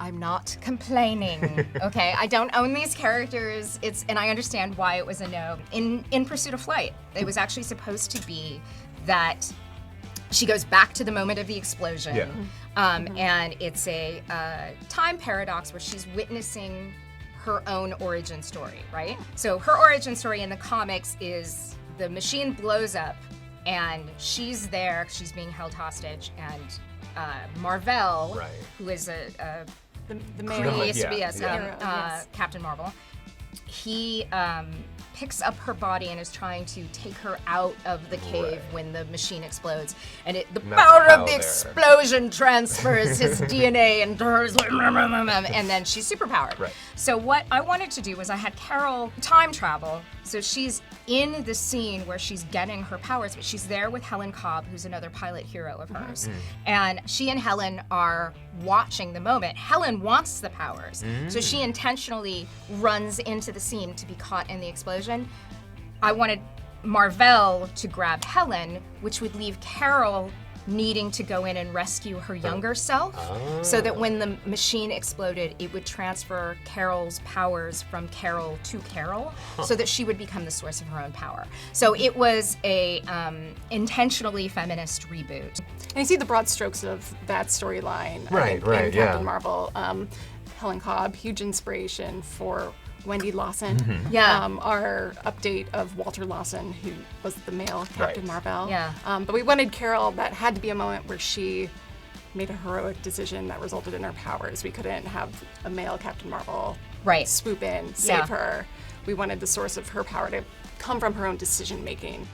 I'm not complaining, okay? I don't own these characters, and I understand why it was a no. In Pursuit of Flight, it was actually supposed to be that she goes back to the moment of the explosion, and it's a time paradox where she's witnessing her own origin story, right? So her origin story in the comics is the machine blows up, and she's there, she's being held hostage, and Marvel, who is the man who used to be Captain Marvel, he picks up her body and is trying to take her out of the cave when the machine explodes. And the power of the explosion transfers his DNA into hers, and then she's superpowered. Right. So what I wanted to do was I had Carol time travel. So she's in the scene where she's getting her powers, but she's there with Helen Cobb, who's another pilot hero of hers. And she and Helen are watching the moment. Helen wants the powers, so she intentionally runs into the scene to be caught in the explosion. I wanted Marvel to grab Helen, which would leave Carol needing to go in and rescue her younger self, so that when the machine exploded, it would transfer Carol's powers from Carol to Carol, so that she would become the source of her own power. So it was a intentionally feminist reboot. And you see the broad strokes of that storyline in Captain Marvel. Helen Cobb, huge inspiration for Wendy Lawson. Our update of Walter Lawson, who was the male Captain Marvel. But we wanted Carol, that had to be a moment where she made a heroic decision that resulted in her powers. We couldn't have a male Captain Marvel swoop in, save her. We wanted the source of her power to come from her own decision making.